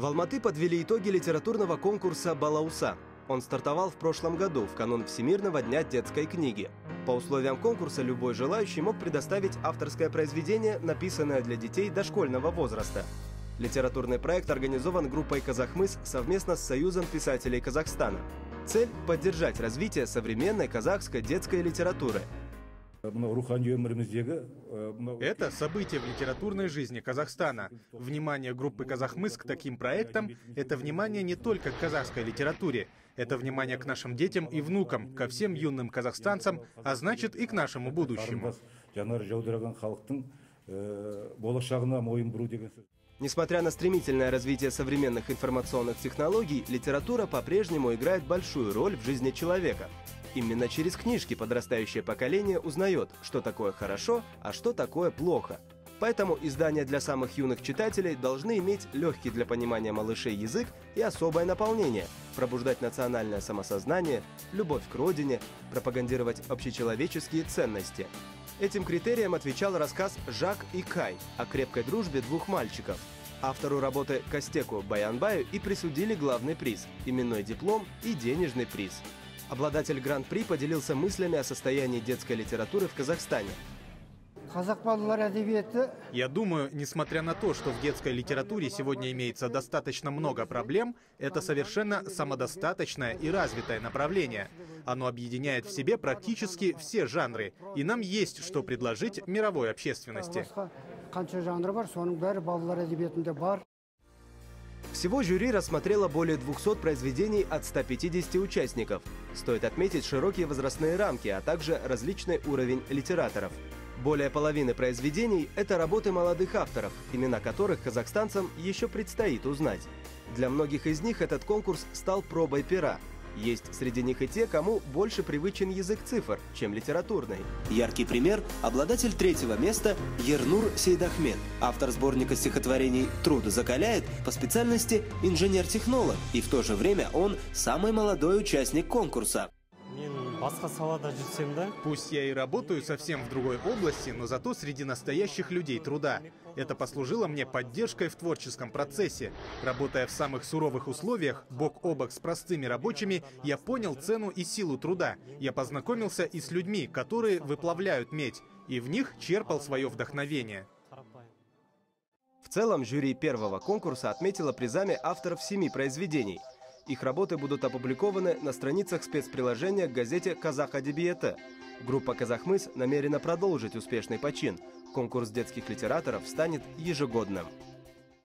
В Алматы подвели итоги литературного конкурса «Балауса». Он стартовал в прошлом году, в канун Всемирного дня детской книги. По условиям конкурса любой желающий мог предоставить авторское произведение, написанное для детей дошкольного возраста. Литературный проект организован группой «Казахмыс» совместно с Союзом писателей Казахстана. Цель – поддержать развитие современной казахской детской литературы. Это событие в литературной жизни Казахстана. Внимание группы «Казахмыс» к таким проектам – это внимание не только к казахской литературе. Это внимание к нашим детям и внукам, ко всем юным казахстанцам, а значит и к нашему будущему. Несмотря на стремительное развитие современных информационных технологий, литература по-прежнему играет большую роль в жизни человека. Именно через книжки подрастающее поколение узнает, что такое хорошо, а что такое плохо. Поэтому издания для самых юных читателей должны иметь легкий для понимания малышей язык и особое наполнение, пробуждать национальное самосознание, любовь к родине, пропагандировать общечеловеческие ценности. Этим критериям отвечал рассказ «Жак и Кай» о крепкой дружбе двух мальчиков. Автору работы Костеку Баянбаю и присудили главный приз – именной диплом и денежный приз. Обладатель гран-при поделился мыслями о состоянии детской литературы в Казахстане. Я думаю, несмотря на то, что в детской литературе сегодня имеется достаточно много проблем, это совершенно самодостаточное и развитое направление. Оно объединяет в себе практически все жанры, и нам есть что предложить мировой общественности. Всего жюри рассмотрело более 200 произведений от 150 участников. Стоит отметить широкие возрастные рамки, а также различный уровень литераторов. Более половины произведений – это работы молодых авторов, имена которых казахстанцам еще предстоит узнать. Для многих из них этот конкурс стал пробой пера. Есть среди них и те, кому больше привычен язык цифр, чем литературный. Яркий пример – обладатель 3-го места Ернур Сейдахмет, автор сборника стихотворений «Труд закаляет», по специальности инженер-технолог, и в то же время он самый молодой участник конкурса. Пусть я и работаю совсем в другой области, но зато среди настоящих людей труда. Это послужило мне поддержкой в творческом процессе. Работая в самых суровых условиях, бок о бок с простыми рабочими, я понял цену и силу труда. Я познакомился и с людьми, которые выплавляют медь, и в них черпал свое вдохновение. В целом, жюри первого конкурса отметило призами авторов 7 произведений. Их работы будут опубликованы на страницах спецприложения к газете «Казах Адебиеті». Группа «Казахмыс» намерена продолжить успешный почин. Конкурс детских литераторов станет ежегодным.